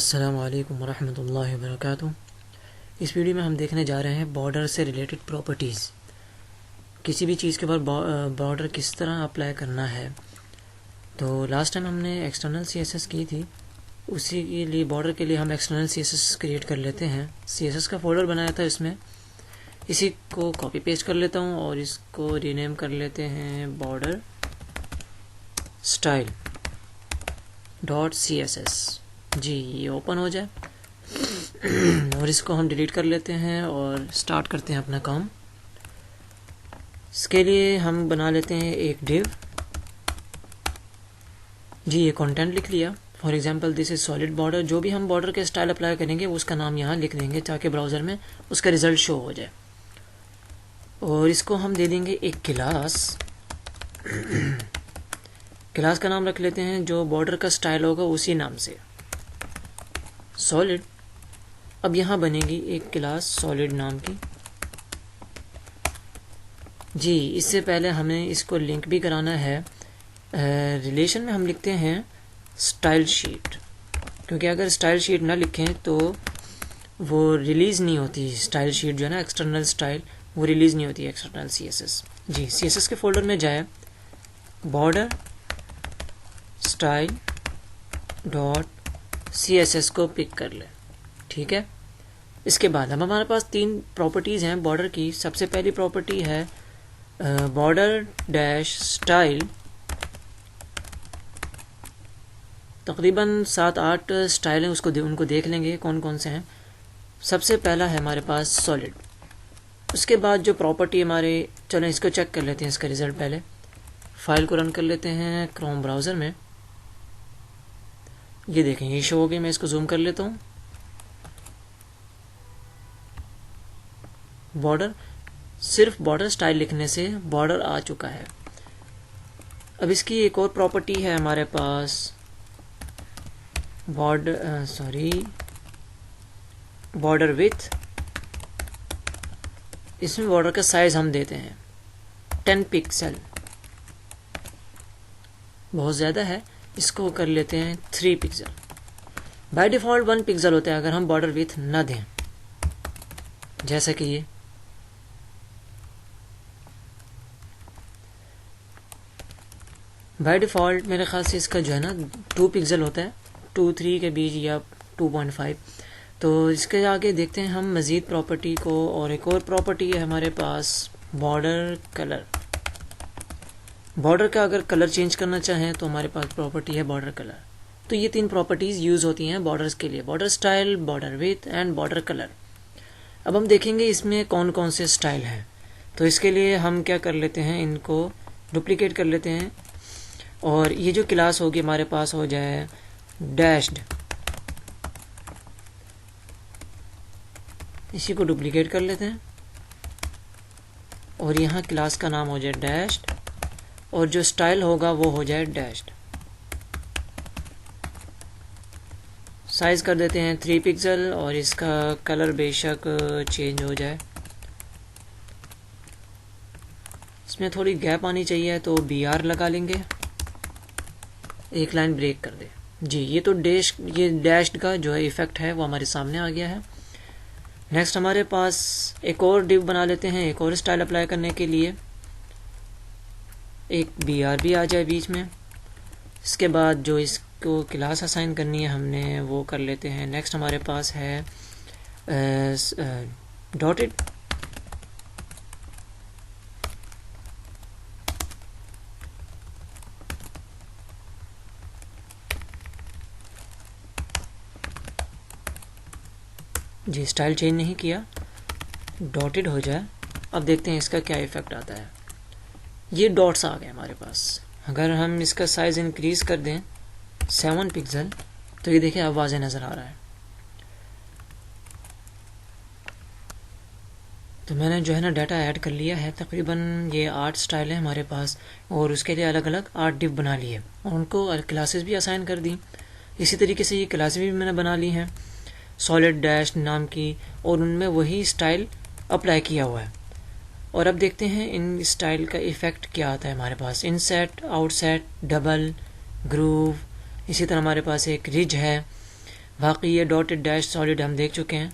अस्सलामु अलैकुम वरहमतुल्लाहि वबरकातुहू। इस वीडियो में हम देखने जा रहे हैं बॉर्डर से रिलेटेड प्रॉपर्टीज़। किसी भी चीज़ के ऊपर बॉर्डर किस तरह अप्लाई करना है। तो लास्ट टाइम हमने एक्सटर्नल सीएसएस की थी, उसी के लिए बॉर्डर के लिए हम एक्सटर्नल सीएसएस क्रिएट कर लेते हैं। सीएसएस का फोल्डर बनाया था इसमें, इसी को कॉपी पेस्ट कर लेता हूँ और इसको रीनेम कर लेते हैं बॉर्डर स्टाइल डॉट CSS। जी, ये ओपन हो जाए और इसको हम डिलीट कर लेते हैं और स्टार्ट करते हैं अपना काम। इसके लिए हम बना लेते हैं एक डिव। जी, ये कंटेंट लिख लिया। For example this is solid border. जो भी हम बॉर्डर के स्टाइल अप्लाई करेंगे उसका नाम यहाँ लिख देंगे ताकि ब्राउज़र में उसका रिज़ल्ट शो हो जाए। और इसको हम दे देंगे एक क्लास। क्लास का नाम रख लेते हैं जो बॉर्डर का स्टाइल होगा उसी नाम से, सॉलिड। अब यहाँ बनेगी एक क्लास सॉलिड नाम की। जी, इससे पहले हमें इसको लिंक भी कराना है। रिलेशन में हम लिखते हैं स्टाइल शीट, क्योंकि अगर स्टाइल शीट ना लिखें तो वो रिलीज़ नहीं होती। स्टाइल शीट जो है ना, एक्सटर्नल स्टाइल, वो रिलीज़ नहीं होती एक्सटर्नल CSS। जी, CSS के फोल्डर में जाए, बॉर्डर स्टाइल डॉट CSS को पिक कर ले। ठीक है। इसके बाद अब हमारे पास तीन प्रॉपर्टीज़ हैं बॉर्डर की। सबसे पहली प्रॉपर्टी है बॉर्डर डैश स्टाइल। तकरीबन 7-8 स्टाइल हैं, उनको देख लेंगे कौन कौन से हैं। सबसे पहला है हमारे पास सॉलिड। उसके बाद जो प्रॉपर्टी हमारे, चलो इसको चेक कर लेते हैं इसका रिज़ल्ट। पहले फाइल को रन कर लेते हैं क्रोम ब्राउज़र में। ये देखें, ये शो हो गई। मैं इसको जूम कर लेता हूँ। बॉर्डर, सिर्फ बॉर्डर स्टाइल लिखने से बॉर्डर आ चुका है। अब इसकी एक और प्रॉपर्टी है हमारे पास, बॉर्डर विड्थ। इसमें बॉर्डर का साइज हम देते हैं 10 पिक्सल। बहुत ज़्यादा है, इसको कर लेते हैं 3 पिक्सल। बाय डिफ़ॉल्ट 1 पिक्सल होता है अगर हम बॉर्डर विड्थ ना दें, जैसा कि ये। बाय डिफ़ॉल्ट मेरे ख्याल से इसका जो है ना 2 पिक्सल होता है, 2-3 के बीच या 2.5। तो इसके आगे देखते हैं हम मज़ीद प्रॉपर्टी को। और एक और प्रॉपर्टी है हमारे पास बॉर्डर कलर। बॉर्डर का अगर कलर चेंज करना चाहें तो हमारे पास प्रॉपर्टी है बॉर्डर कलर। तो ये तीन प्रॉपर्टीज़ यूज़ होती हैं बॉर्डर्स के लिए, border style, border width and border colour. अब हम देखेंगे इसमें कौन कौन से स्टाइल हैं। तो इसके लिए हम क्या कर लेते हैं, इनको डुप्लीकेट कर लेते हैं और ये जो क्लास होगी हमारे पास हो जाए डैश्ड। इसी को डुप्लीकेट कर लेते हैं और यहाँ क्लास का नाम हो जाए डैश्ड और जो स्टाइल होगा वो हो जाए डैश्ड। साइज कर देते हैं 3 पिक्सल और इसका कलर बेशक चेंज हो जाए। इसमें थोड़ी गैप आनी चाहिए तो BR लगा लेंगे, एक लाइन ब्रेक कर दे। जी, ये डैश्ड का जो है इफ़ेक्ट है वो हमारे सामने आ गया है। नेक्स्ट हमारे पास एक और डिव बना लेते हैं एक और स्टाइल अप्लाई करने के लिए। एक BR भी आ जाए बीच में। इसके बाद जो इसको क्लास असाइन करनी है हमने वो कर लेते हैं। नेक्स्ट हमारे पास है डॉटेड। जी, स्टाइल चेंज नहीं किया, डॉटेड हो जाए। अब देखते हैं इसका क्या इफ़ेक्ट आता है। ये डॉट्स आ गए हमारे पास। अगर हम इसका साइज़ इंक्रीज़ कर दें 7 पिक्सल तो ये देखिए अब वाज़ेह नज़र आ रहा है। तो मैंने जो है ना डाटा ऐड कर लिया है। तकरीबन ये 8 स्टाइल है हमारे पास और उसके लिए अलग अलग 8 डिव बना लिए और उनको क्लासेस भी असाइन कर दी। इसी तरीके से ये क्लासेस भी मैंने बना ली हैं सॉलिड डैश नाम की, और उनमें वही स्टाइल अप्लाई किया हुआ है। और अब देखते हैं इन स्टाइल का इफ़ेक्ट क्या आता है हमारे पास। Inset, outset, double, groove. इसी तरह हमारे पास एक रिज है, बाकी ये डॉटेड डैश सॉलिड हम देख चुके हैं।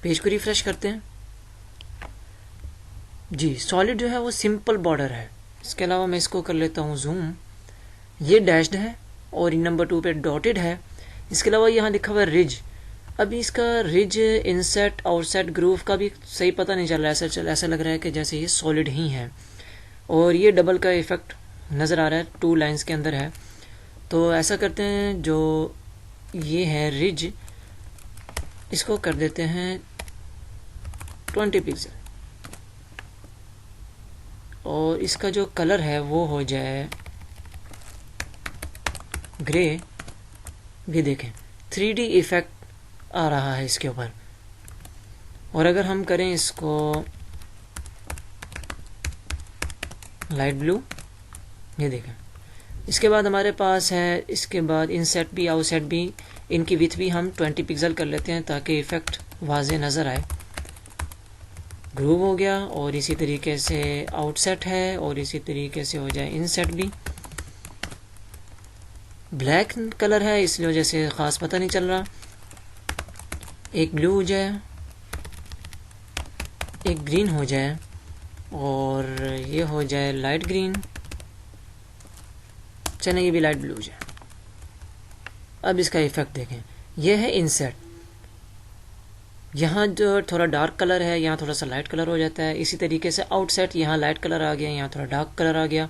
पेज को रिफ्रेश करते हैं। जी सॉलिड जो है वो सिंपल बॉर्डर है। इसके अलावा मैं इसको कर लेता हूँ जूम। ये डैश्ड है और नंबर 2 पे डॉटेड है। इसके अलावा यहाँ लिखा हुआ है रिज। अभी इसका रिज इनसेट आउटसेट ग्रूव का भी सही पता नहीं चल रहा है। ऐसा लग रहा है कि जैसे ये सॉलिड ही है। और ये डबल का इफेक्ट नज़र आ रहा है, 2 लाइंस के अंदर है। तो ऐसा करते हैं, जो ये है रिज, इसको कर देते हैं 20 पिक्सल और इसका जो कलर है वो हो जाए ग्रे। ये देखें 3D इफेक्ट आ रहा है इसके ऊपर। और अगर हम करें इसको लाइट ब्लू, ये देखें। इसके बाद हमारे पास है, इसके बाद इनसेट भी आउटसेट भी, इनकी विथ भी हम 20 पिक्सल कर लेते हैं ताकि इफेक्ट वाज़े नज़र आए। ग्रूव हो गया और इसी तरीके से आउटसेट है और इसी तरीके से हो जाए इनसेट भी। ब्लैक कलर है इसलिए वजह से ख़ास पता नहीं चल रहा। एक ब्लू हो जाए, एक ग्रीन हो जाए और ये हो जाए लाइट ग्रीन। चलिए ये भी लाइट ब्लू हो जाए। अब इसका इफेक्ट देखें, यह है इनसेट। यहाँ जो थोड़ा डार्क कलर है यहाँ थोड़ा सा लाइट कलर हो जाता है। इसी तरीके से आउटसेट, यहाँ लाइट कलर आ गया, यहाँ थोड़ा डार्क कलर आ गया।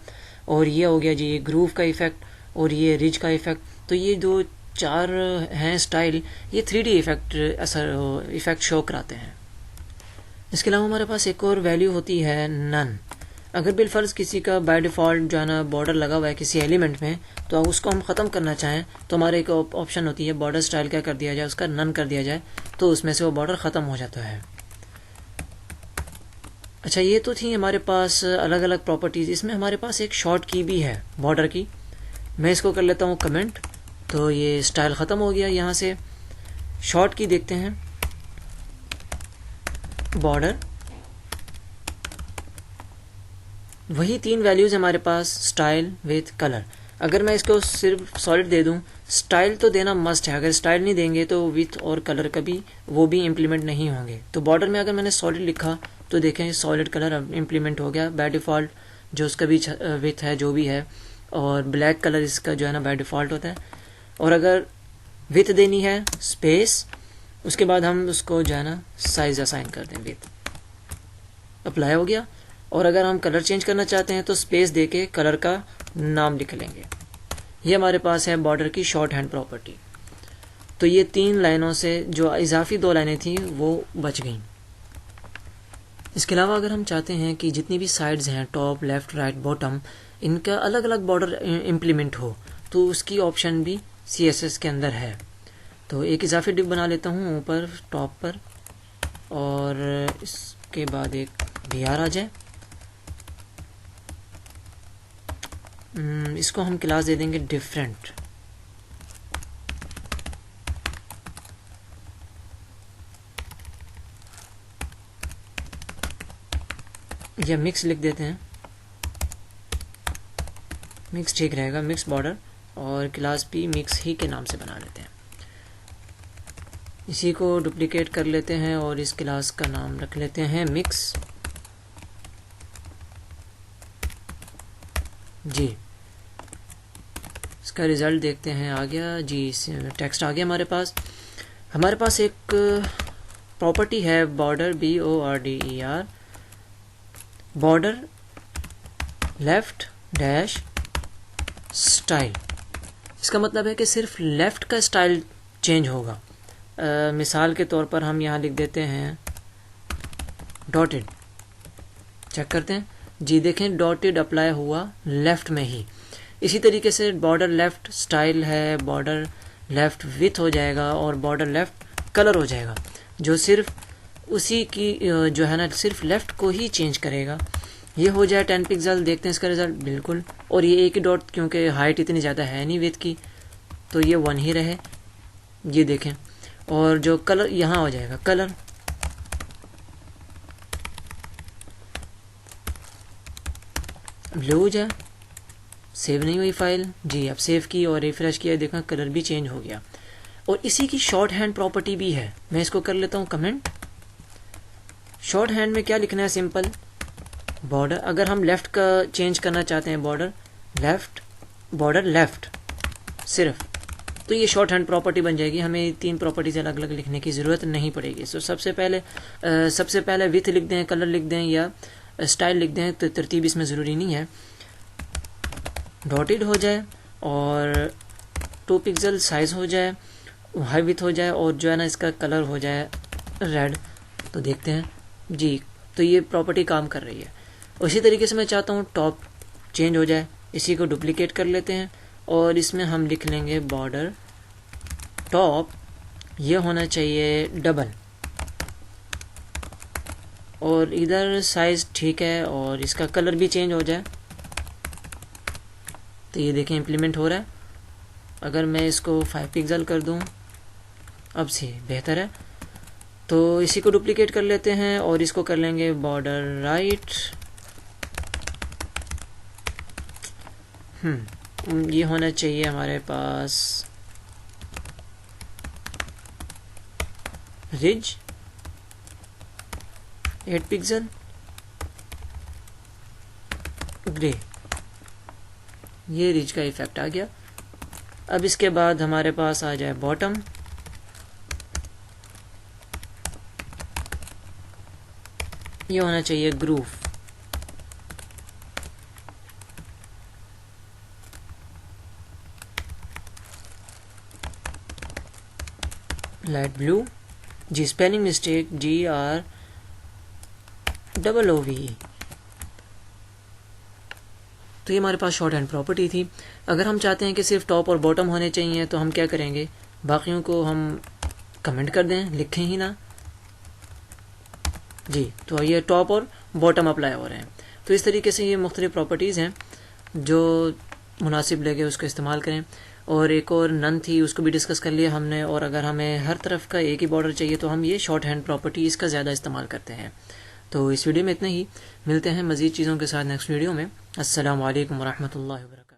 और ये हो गया जी ये ग्रूव का इफेक्ट और ये रिज का इफेक्ट। तो ये जो 4 हैं स्टाइल, ये 3D इफेक्ट इफेक्ट शो कराते हैं। इसके अलावा हमारे पास एक और वैल्यू होती है नन। अगर बिलफर्ज किसी का बाय डिफ़ॉल्ट जो है ना बॉर्डर लगा हुआ है किसी एलिमेंट में, तो उसको हम ख़त्म करना चाहें तो हमारे एक ऑप्शन होती है बॉर्डर स्टाइल क्या कर दिया जाए, उसका नन कर दिया जाए, तो उसमें से वो बॉर्डर ख़त्म हो जाता है। अच्छा, ये तो थी हमारे पास अलग अलग प्रॉपर्टीज़। इसमें हमारे पास एक शॉर्ट की भी है बॉर्डर की। मैं इसको कर लेता हूँ कमेंट, तो ये स्टाइल ख़त्म हो गया। यहाँ से शॉर्ट की देखते हैं, बॉर्डर, वही 3 वैल्यूज़ हमारे पास, स्टाइल विथ कलर। अगर मैं इसको सिर्फ सॉलिड दे दूं, स्टाइल तो देना मस्ट है। अगर स्टाइल नहीं देंगे तो विथ और कलर कभी वो भी इम्प्लीमेंट नहीं होंगे। तो बॉर्डर में अगर मैंने सॉलिड लिखा तो देखें सॉलिड कलर इम्प्लीमेंट हो गया बाय डिफ़ॉल्ट, जो उसका भी विथ है जो भी है। और ब्लैक कलर इसका जो है ना बाय डिफ़ॉल्ट होता है। और अगर विथ देनी है स्पेस, उसके बाद हम उसको जो है ना साइज़ असाइन कर दें विथ, अप्लाई हो गया। और अगर हम कलर चेंज करना चाहते हैं तो स्पेस देके कलर का नाम लिख लेंगे। ये हमारे पास है बॉर्डर की शॉर्ट हैंड प्रॉपर्टी। तो ये 3 लाइनों से जो इजाफी 2 लाइनें थी वो बच गईं। इसके अलावा अगर हम चाहते हैं कि जितनी भी साइड्स हैं, टॉप, लेफ़्ट, राइट, बॉटम, इनका अलग अलग बॉर्डर इम्प्लीमेंट हो, तो उसकी ऑप्शन भी CSS के अंदर है। तो एक इजाफी डिव बना लेता हूँ ऊपर टॉप पर, और इसके बाद एक BR आ जाए। इसको हम क्लास दे देंगे डिफरेंट। या मिक्स लिख देते हैं, मिक्स ठीक रहेगा, मिक्स बॉर्डर। और क्लास भी मिक्स ही के नाम से बना लेते हैं। इसी को डुप्लीकेट कर लेते हैं और इस क्लास का नाम रख लेते हैं मिक्स। जी इसका रिज़ल्ट देखते हैं, आ गया जी, टेक्स्ट आ गया हमारे पास। हमारे पास एक प्रॉपर्टी है border, BORDER, border left dash style. इसका मतलब है कि सिर्फ लेफ़्ट का स्टाइल चेंज होगा। मिसाल के तौर पर हम यहाँ लिख देते हैं डॉटेड। चेक करते हैं जी, देखें डॉटेड अप्लाई हुआ लेफ़्ट में ही। इसी तरीके से बॉर्डर लेफ़्ट स्टाइल है, बॉर्डर लेफ़्ट विथ हो जाएगा और बॉर्डर लेफ़्ट कलर हो जाएगा, जो सिर्फ उसी की जो है ना सिर्फ लेफ़्ट को ही चेंज करेगा। ये हो जाए 10 पिक्सल। देखते हैं इसका रिज़ल्ट, बिल्कुल। और ये एक ही डॉट, क्योंकि हाइट इतनी ज़्यादा है नहीं विथ की, तो ये 1 ही रहे। ये देखें, और जो कलर यहाँ हो जाएगा कलर। ब्लू हो जाए, सेव नहीं हुई फाइल जी। अब सेव की और रिफ्रेश किया, देखा कलर भी चेंज हो गया। और इसी की शॉर्ट हैंड प्रॉपर्टी भी है। मैं इसको कर लेता हूँ कमेंट। शॉर्ट हैंड में क्या लिखना है, सिंपल बॉर्डर। अगर हम लेफ्ट का चेंज करना चाहते हैं, बॉर्डर लेफ्ट सिर्फ, तो ये शॉर्ट हैंड प्रॉपर्टी बन जाएगी। हमें 3 प्रॉपर्टीज अलग अलग लिखने की ज़रूरत नहीं पड़ेगी। सो सबसे पहले विथ लिख दें, कलर लिख दें या स्टाइल लिख दें, तो तरतीब इसमें ज़रूरी नहीं है। डॉटेड हो जाए और 2 पिक्सल साइज़ हो जाए, हाई विथ हो जाए और जो है ना इसका कलर हो जाए रेड, तो देखते हैं जी, तो ये प्रॉपर्टी काम कर रही है। उसी तरीके से मैं चाहता हूँ टॉप चेंज हो जाए, इसी को डुप्लीकेट कर लेते हैं और इसमें हम लिख लेंगे बॉर्डर टॉप, ये होना चाहिए डबल, और इधर साइज़ ठीक है और इसका कलर भी चेंज हो जाए। तो ये देखें इम्प्लीमेंट हो रहा है। अगर मैं इसको 5 पिक्सल कर दूं, अब से बेहतर है। तो इसी को डुप्लीकेट कर लेते हैं और इसको कर लेंगे बॉर्डर राइट। ये होना चाहिए हमारे पास रिज 8 पिक्सल ग्रे, ये रिज का इफेक्ट आ गया। अब इसके बाद हमारे पास आ जाए बॉटम, ये होना चाहिए ग्रूव, लाइट ब्लू, जी स्पेलिंग मिस्टेक, GROOVE। तो ये हमारे पास शॉर्ट हैंड प्रॉपर्टी थी। अगर हम चाहते हैं कि सिर्फ टॉप और बॉटम होने चाहिए तो हम क्या करेंगे, बाकियों को हम कमेंट कर दें, लिखें ही ना जी। तो ये टॉप और बॉटम अप्लाई हो रहे हैं। तो इस तरीके से ये मुख्तलिफ प्रॉपर्टीज़ हैं, जो मुनासिब लगे उसको इस्तेमाल करें। और एक और नन थी, उसको भी डिस्कस कर लिया हमने। और अगर हमें हर तरफ का एक ही बॉर्डर चाहिए तो हम ये शॉर्ट हैंड प्रॉपर्टी इसका ज़्यादा इस्तेमाल करते हैं। तो इस वीडियो में इतना ही, मिलते हैं मज़ीद चीज़ों के साथ नेक्स्ट वीडियो में। अस्सलामु अलैकुम वरहमतुल्लाहि वबरकातुहू।